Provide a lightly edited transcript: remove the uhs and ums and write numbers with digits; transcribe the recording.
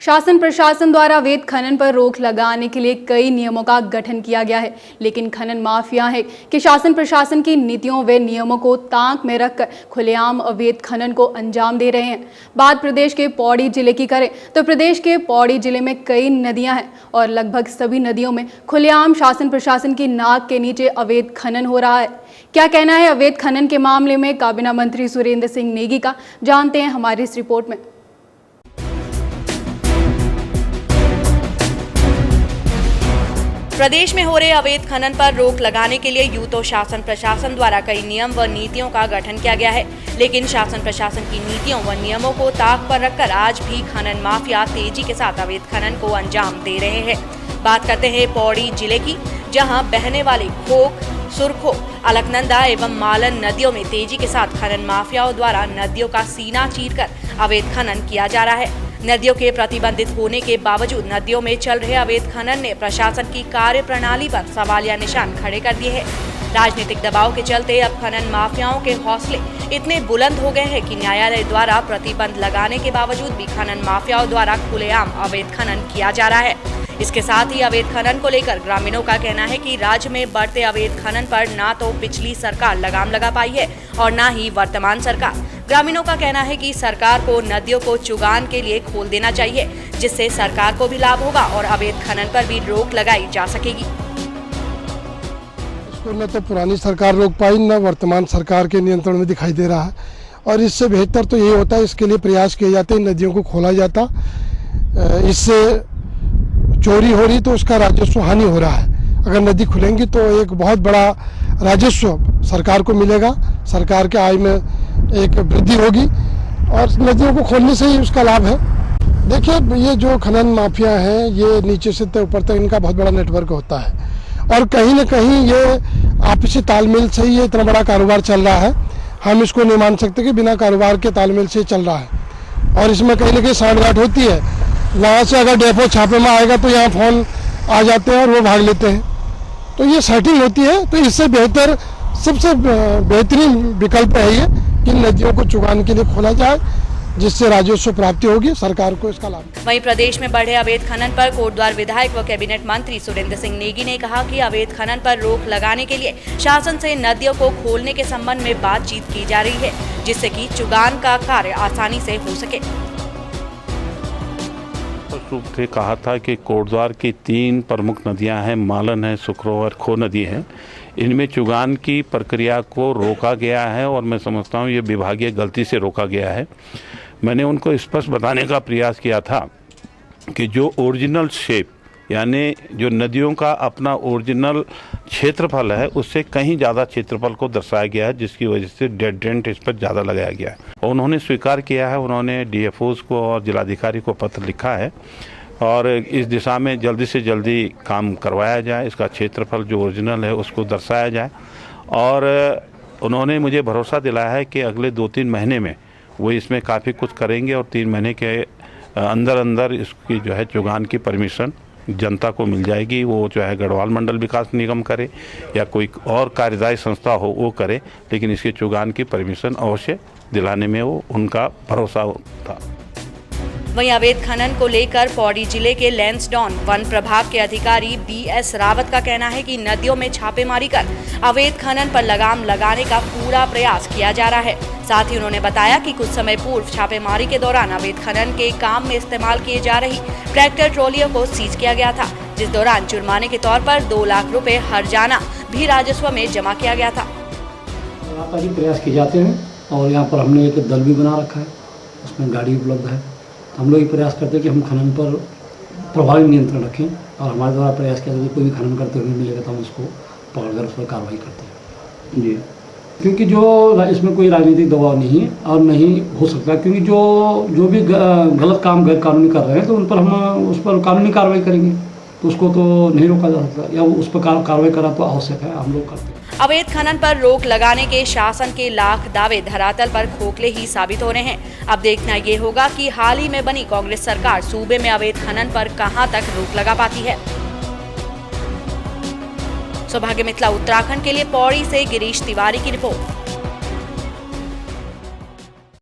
शासन प्रशासन द्वारा अवैध खनन पर रोक लगाने के लिए कई नियमों का गठन किया गया है, लेकिन खनन माफिया है कि शासन प्रशासन की नीतियों व नियमों को ताक में रखकर खुलेआम अवैध खनन को अंजाम दे रहे हैं। बात प्रदेश के पौड़ी जिले की करें तो प्रदेश के पौड़ी जिले में कई नदियां हैं और लगभग सभी नदियों में खुलेआम शासन प्रशासन की नाक के नीचे अवैध खनन हो रहा है। क्या कहना है अवैध खनन के मामले में काबीना मंत्री सुरेंद्र सिंह नेगी का, जानते हैं हमारी इस रिपोर्ट में। प्रदेश में हो रहे अवैध खनन पर रोक लगाने के लिए यूं तो शासन प्रशासन द्वारा कई नियम व नीतियों का गठन किया गया है, लेकिन शासन प्रशासन की नीतियों व नियमों को ताक पर रखकर आज भी खनन माफिया तेजी के साथ अवैध खनन को अंजाम दे रहे हैं। बात करते हैं पौड़ी जिले की, जहां बहने वाली खोक, सुरखो, अलकनंदा एवं मालन नदियों में तेजी के साथ खनन माफियाओं द्वारा नदियों का सीना चीरकर अवैध खनन किया जा रहा है। नदियों के प्रतिबंधित होने के बावजूद नदियों में चल रहे अवैध खनन ने प्रशासन की कार्य प्रणाली पर सवालिया निशान खड़े कर दिए हैं। राजनीतिक दबाव के चलते अब खनन माफियाओं के हौसले इतने बुलंद हो गए हैं कि न्यायालय द्वारा प्रतिबंध लगाने के बावजूद भी खनन माफियाओं द्वारा खुलेआम अवैध खनन किया जा रहा है। इसके साथ ही अवैध खनन को लेकर ग्रामीणों का कहना है कि राज्य में बढ़ते अवैध खनन पर ना तो पिछली सरकार लगाम लगा पाई है और ना ही वर्तमान सरकार। ग्रामीणों का कहना है कि सरकार को नदियों को चुगान के लिए खोल देना चाहिए, जिससे सरकार को भी लाभ होगा और अवैध खनन पर भी रोक लगाई जा सकेगी। इसको न तो पुरानी सरकार रोक पाई, न वर्तमान सरकार के नियंत्रण में दिखाई दे रहा है और इससे बेहतर तो ये होता है, इसके लिए प्रयास किए जाते हैं, नदियों को खोला जाता। इससे चोरी हो रही तो उसका राजस्व हानि हो रहा है। अगर नदी खुलेंगी तो एक बहुत बड़ा राजस्व सरकार को मिलेगा, सरकार के आय में एक वृद्धि होगी और नदियों को खोलने से ही उसका लाभ है। देखिए, ये जो खनन माफिया हैं, ये नीचे से तो ऊपर तक इनका बहुत बड़ा नेटवर्क होता है और कहीं न कहीं ये आपसी तालमेल से ही ये इतना बड़ा कारोबार चल रहा है। हम इसको नहीं मान सकते कि बिना कारोबार के तालमेल से चल रहा है और इसमें कहीं न कहीं सांठगांठ होती है। वहाँ से अगर डेपो छापे में आएगा तो यहाँ फोन आ जाते हैं और वो भाग लेते हैं, तो ये सेटिंग होती है। तो इससे बेहतर, सबसे बेहतरीन विकल्प है ये कि नदियों को चुगान के लिए खोला जाए, जिससे राजस्व प्राप्ति होगी, सरकार को इसका लाभ। वहीं प्रदेश में बढ़े अवैध खनन पर कोटद्वार विधायक व कैबिनेट मंत्री सुरेंद्र सिंह नेगी ने कहा कि अवैध खनन पर रोक लगाने के लिए शासन से नदियों को खोलने के संबंध में बातचीत की जा रही है, जिससे कि चुगान का कार्य आसानी से हो सके। रूप से कहा था कि कोटद्वार की 3 प्रमुख नदियां हैं, मालन है, सुखरो और खो नदी है। इनमें चुगान की प्रक्रिया को रोका गया है और मैं समझता हूं ये विभागीय गलती से रोका गया है। मैंने उनको स्पष्ट बताने का प्रयास किया था कि जो ओरिजिनल शेप, यानी जो नदियों का अपना ओरिजिनल क्षेत्रफल है, उससे कहीं ज़्यादा क्षेत्रफल को दर्शाया गया है, जिसकी वजह से डेड डेंट इस पर ज़्यादा लगाया गया है। और उन्होंने स्वीकार किया है, उन्होंने डीएफओज को और जिलाधिकारी को पत्र लिखा है और इस दिशा में जल्दी से जल्दी काम करवाया जाए, इसका क्षेत्रफल जो ओरिजिनल है उसको दर्शाया जाए। और उन्होंने मुझे भरोसा दिलाया है कि अगले 2-3 महीने में वो इसमें काफ़ी कुछ करेंगे और 3 महीने के अंदर अंदर इसकी जो है चुगान की परमिशन जनता को मिल जाएगी। वो जो है गढ़वाल मंडल विकास निगम करे या कोई और कार्यदायी संस्था हो वो करे, लेकिन इसके चुगान की परमिशन अवश्य दिलाने में वो उनका भरोसा था। वहीं अवैध खनन को लेकर पौड़ी जिले के लैंसडाउन वन प्रभाग के अधिकारी BS रावत का कहना है कि नदियों में छापेमारी कर अवैध खनन पर लगाम लगाने का पूरा प्रयास किया जा रहा है। साथ ही उन्होंने बताया कि कुछ समय पूर्व छापेमारी के दौरान अवैध खनन के काम में इस्तेमाल किए जा रही ट्रैक्टर ट्रॉलियों को सीज किया गया था, जिस दौरान जुर्माने के तौर पर 2 लाख रुपए हर्जाना भी राजस्व में जमा किया गया था। लगातार प्रयास किए जाते हैं और यहाँ पर हमने एक दल भी बना रखा है, उसमें गाड़ी उपलब्ध है। हम लोग ये प्रयास करते हैं कि हम खनन पर प्रभावी नियंत्रण रखें और हमारे द्वारा प्रयास किया जाए कोई भी खनन करते हुए मिलेगा तो हम उसको पकड़कर उस पर कार्रवाई करते हैं जी। क्योंकि जो इसमें कोई राजनीतिक दबाव नहीं है और नहीं हो सकता, क्योंकि जो भी गलत काम गैर कानूनी कर रहे हैं तो उन पर हम उस पर कानूनी कार्रवाई करेंगे, तो उसको तो नहीं रोका जा सकता या उस पर कार्रवाई करा तो आवश्यक है, हम लोग करते हैं। अवैध खनन पर रोक लगाने के शासन के लाख दावे धरातल पर खोखले ही साबित हो रहे हैं। अब देखना ये होगा कि हाल ही में बनी कांग्रेस सरकार सूबे में अवैध खनन पर कहां तक रोक लगा पाती है। सौभाग्य मिथिला उत्तराखंड के लिए पौड़ी से गिरीश तिवारी की रिपोर्ट।